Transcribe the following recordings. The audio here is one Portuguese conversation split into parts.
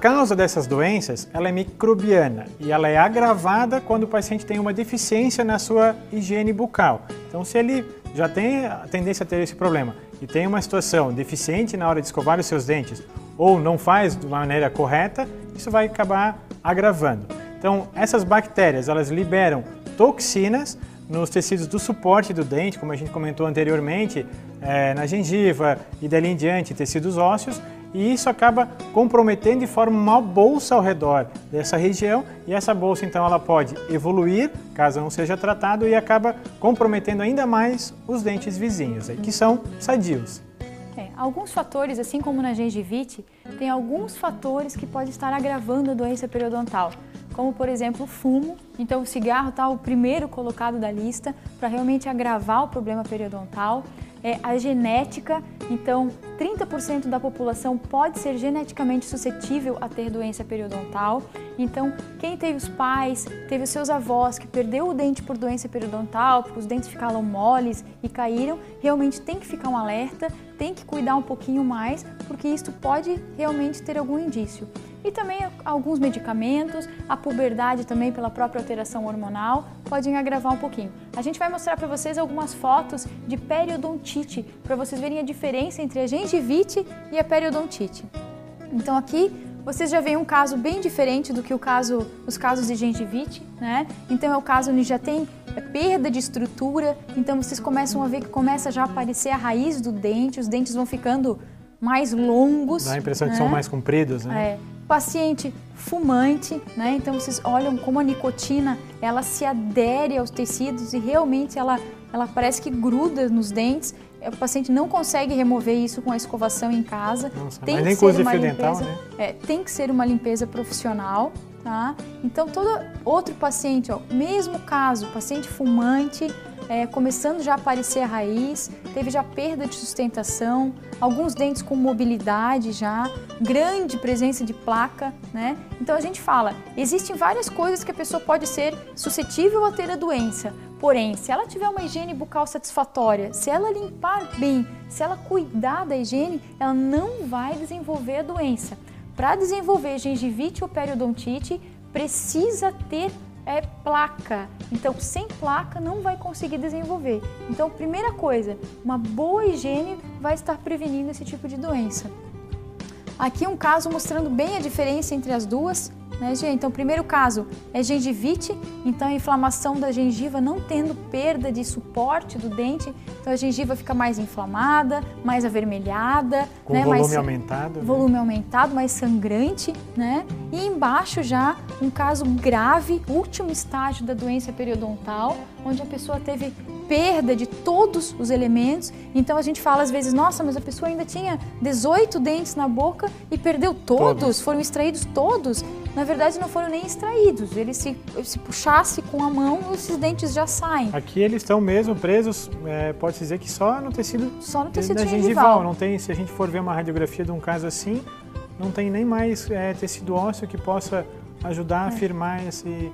causa dessas doenças, ela é microbiana e ela é agravada quando o paciente tem uma deficiência na sua higiene bucal. Então, se ele já tem a tendência a ter esse problema e tem uma situação deficiente na hora de escovar os seus dentes ou não faz de maneira correta, isso vai acabar agravando. Então, essas bactérias, elas liberam toxinas nos tecidos do suporte do dente, como a gente comentou anteriormente, na gengiva e dali em diante, tecidos ósseos, e isso acaba comprometendo e forma uma bolsa ao redor dessa região, e essa bolsa então ela pode evoluir, caso não seja tratado, e acaba comprometendo ainda mais os dentes vizinhos, que são sadios. Alguns fatores, assim como na gengivite, tem alguns fatores que podem estar agravando a doença periodontal, como por exemplo o fumo. Então o cigarro está o primeiro colocado da lista para realmente agravar o problema periodontal. A genética, então 30% da população pode ser geneticamente suscetível a ter doença periodontal. Então quem teve os pais, teve os seus avós que perdeu o dente por doença periodontal, porque os dentes ficaram moles e caíram, realmente tem que ficar um alerta, tem que cuidar um pouquinho mais, porque isso pode realmente ter algum indício. E também alguns medicamentos, a puberdade também pela própria alteração hormonal, podem agravar um pouquinho. A gente vai mostrar para vocês algumas fotos de periodontite, para vocês verem a diferença entre a gengivite e a periodontite. Então aqui vocês já veem um caso bem diferente do que os casos de gengivite, né? Então é o caso onde já tem perda de estrutura, então vocês começam a ver que começa já a aparecer a raiz do dente, os dentes vão ficando mais longos. Dá a impressão que são mais compridos, né? Paciente fumante, né? Então vocês olham como a nicotina, ela se adere aos tecidos e realmente ela parece que gruda nos dentes. O paciente não consegue remover isso com a escovação em casa. Nossa, tem mas que nem ser coisa uma de fio limpeza, dental, né? Tem que ser uma limpeza profissional, tá? Então todo outro paciente, mesmo caso, paciente fumante, começando já a aparecer a raiz, teve já perda de sustentação, alguns dentes com mobilidade já, grande presença de placa, né? Então a gente fala, existem várias coisas que a pessoa pode ser suscetível a ter a doença, porém, se ela tiver uma higiene bucal satisfatória, se ela limpar bem, se ela cuidar da higiene, ela não vai desenvolver a doença. Para desenvolver gengivite ou periodontite, precisa ter placa. Então, sem placa não vai conseguir desenvolver. Então, primeira coisa, uma boa higiene vai estar prevenindo esse tipo de doença. Aqui um caso mostrando bem a diferença entre as duas, né, gente? Então, o primeiro caso é gengivite, então a inflamação da gengiva não tendo perda de suporte do dente, então a gengiva fica mais inflamada, mais avermelhada, com né, volume aumentado. Volume aumentado, mais sangrante, né? E embaixo já um caso grave, último estágio da doença periodontal, onde a pessoa teve perda de todos os elementos. Então a gente fala às vezes, nossa, mas a pessoa ainda tinha 18 dentes na boca e perdeu todos. Foram extraídos todos. Na verdade não foram nem extraídos, ele se puxasse com a mão, esses dentes já saem. Aqui eles estão mesmo presos, pode dizer que só no tecido da gengival. Não tem, se a gente for ver uma radiografia de um caso assim, não tem nem mais tecido ósseo que possa ajudar a firmar esse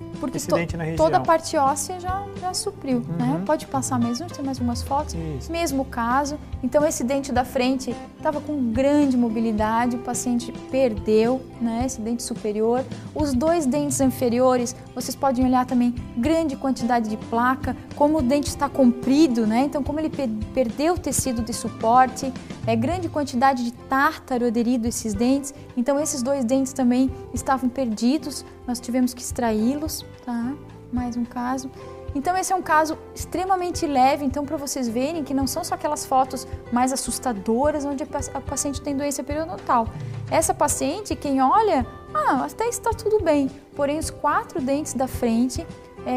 dente na região. Toda a parte óssea já supriu, né? Pode passar mesmo, tem mais umas fotos. Isso. Mesmo caso, então esse dente da frente estava com grande mobilidade, o paciente perdeu, né, esse dente superior. Os dois dentes inferiores, vocês podem olhar também, grande quantidade de placa, como o dente está comprido, né? Então como ele perdeu o tecido de suporte, grande quantidade de tártaro aderido a esses dentes, então esses dois dentes também estavam perdidos, nós tivemos que extraí-los, tá? Mais um caso. Então esse é um caso extremamente leve, então para vocês verem que não são só aquelas fotos mais assustadoras onde a paciente tem doença periodontal. Essa paciente, quem olha, até está tudo bem, porém os 4 dentes da frente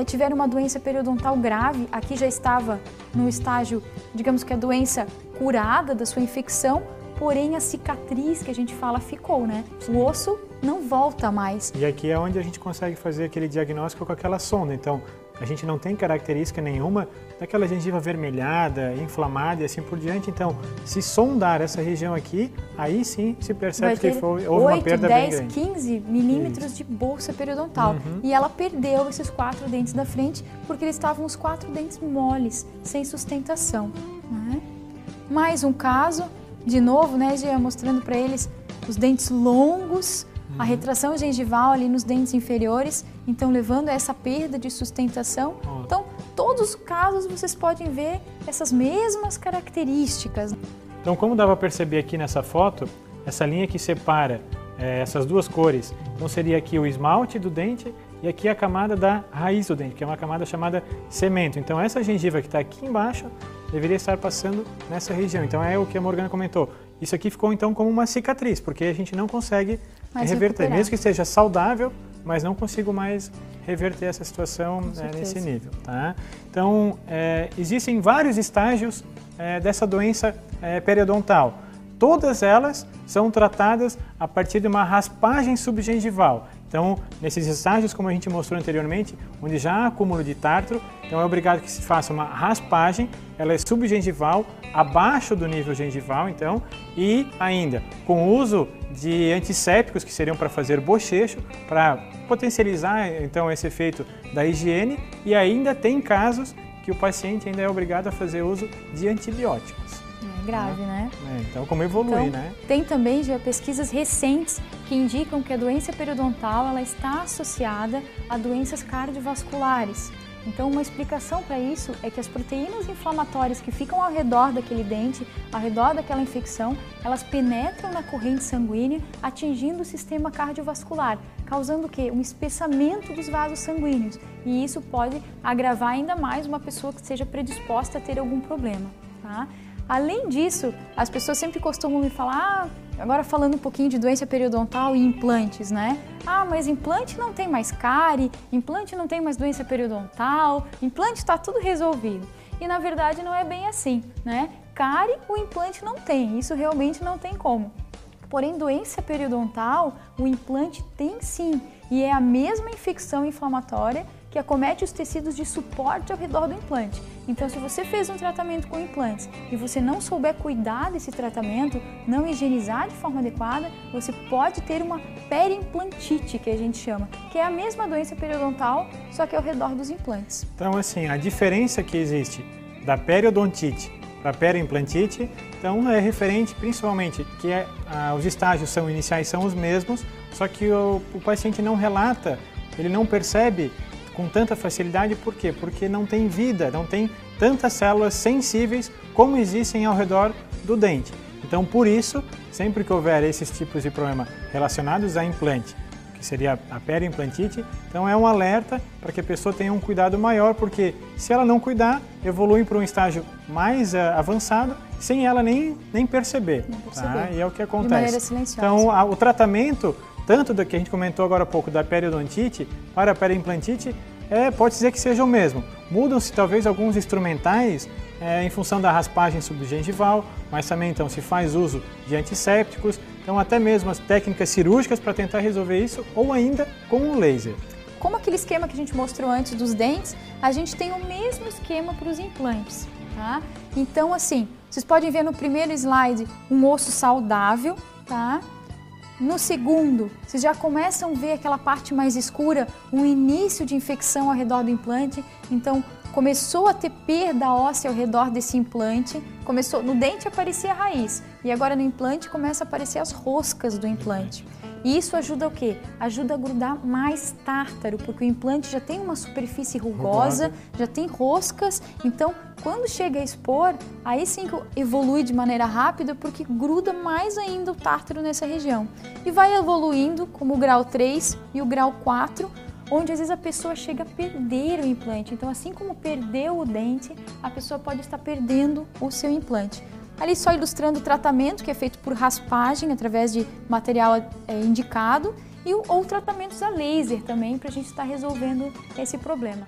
tiveram uma doença periodontal grave, aqui já estava no estágio, digamos que a doença curada da sua infecção, porém a cicatriz que a gente fala ficou, né? O osso não volta mais. E aqui é onde a gente consegue fazer aquele diagnóstico com aquela sonda, então a gente não tem característica nenhuma daquela gengiva avermelhada, inflamada e assim por diante, então se sondar essa região aqui, aí sim se percebe que houve uma perda bem grande. 15 milímetros de bolsa periodontal. E ela perdeu esses 4 dentes da frente porque eles estavam os 4 dentes moles, sem sustentação, né? Mais um caso, de novo, né, Gia, mostrando para eles os dentes longos, a retração gengival ali nos dentes inferiores, então levando a essa perda de sustentação. Então, todos os casos vocês podem ver essas mesmas características. Então, como dá para perceber aqui nessa foto, essa linha que separa essas duas cores, então seria aqui o esmalte do dente e aqui a camada da raiz do dente, que é uma camada chamada cemento. Então, essa gengiva que está aqui embaixo deveria estar passando nessa região. Então, é o que a Morgana comentou. Isso aqui ficou então como uma cicatriz, porque a gente não consegue reverter, mesmo que esteja saudável, mas não consigo mais reverter essa situação nesse nível. Tá? Então, existem vários estágios dessa doença periodontal. Todas elas são tratadas a partir de uma raspagem subgengival. Então, nesses estágios, como a gente mostrou anteriormente, onde já há acúmulo de tártaro, então é obrigado que se faça uma raspagem, ela é subgengival, abaixo do nível gengival, então, e ainda com o uso de antissépticos, que seriam para fazer bochecho, para potencializar, então, esse efeito da higiene, e ainda tem casos que o paciente ainda é obrigado a fazer uso de antibióticos. É grave, né? Então, como evolui, né? Tem também já pesquisas recentes que indicam que a doença periodontal ela está associada a doenças cardiovasculares. Então, uma explicação para isso é que as proteínas inflamatórias que ficam ao redor daquele dente, ao redor daquela infecção, elas penetram na corrente sanguínea, atingindo o sistema cardiovascular, causando o quê? Um espessamento dos vasos sanguíneos. E isso pode agravar ainda mais uma pessoa que seja predisposta a ter algum problema, tá? Além disso, as pessoas sempre costumam me falar, agora falando um pouquinho de doença periodontal e implantes, né? Ah, mas implante não tem mais cárie, implante não tem mais doença periodontal, implante está tudo resolvido. E na verdade não é bem assim, né? Cárie o implante não tem, isso realmente não tem como. Porém, doença periodontal, o implante tem sim, e é a mesma infecção inflamatória que acomete os tecidos de suporte ao redor do implante. Então, se você fez um tratamento com implantes e você não souber cuidar desse tratamento, não higienizar de forma adequada, você pode ter uma periimplantite, que a gente chama, que é a mesma doença periodontal, só que ao redor dos implantes. Então, assim, a diferença que existe da periodontite para a periimplantite, então é referente principalmente que os estágios iniciais são os mesmos, só que o paciente não relata, ele não percebe com tanta facilidade. Por quê? Porque não tem vida, não tem tantas células sensíveis como existem ao redor do dente. Então, por isso, sempre que houver esses tipos de problema relacionados a implante, que seria a periimplantite, então é um alerta para que a pessoa tenha um cuidado maior, porque se ela não cuidar, evolui para um estágio mais avançado, sem ela nem perceber. Tá? E é o que acontece. De maneira silenciosa. Então, o tratamento, tanto do que a gente comentou agora há pouco da periodontite para a periimplantite, pode dizer que seja o mesmo. Mudam-se talvez alguns instrumentais em função da raspagem subgengival, mas também então se faz uso de antissépticos, então até mesmo as técnicas cirúrgicas para tentar resolver isso, ou ainda com um laser. Como aquele esquema que a gente mostrou antes dos dentes, a gente tem o mesmo esquema para os implantes, tá? Então assim, vocês podem ver no primeiro slide um osso saudável, tá? No segundo, vocês já começam a ver aquela parte mais escura, um início de infecção ao redor do implante. Então, começou a ter perda óssea ao redor desse implante. No dente aparecia a raiz e agora no implante começa a aparecer as roscas do implante. E isso ajuda o quê? Ajuda a grudar mais tártaro, porque o implante já tem uma superfície rugosa, já tem roscas, então quando chega a expor, aí sim que evolui de maneira rápida, porque gruda mais ainda o tártaro nessa região. E vai evoluindo como o grau 3 e o grau 4, onde às vezes a pessoa chega a perder o implante. Então, assim como perdeu o dente, a pessoa pode estar perdendo o seu implante. Ali só ilustrando o tratamento que é feito por raspagem através de material indicado ou tratamentos a laser também para a gente estar resolvendo esse problema.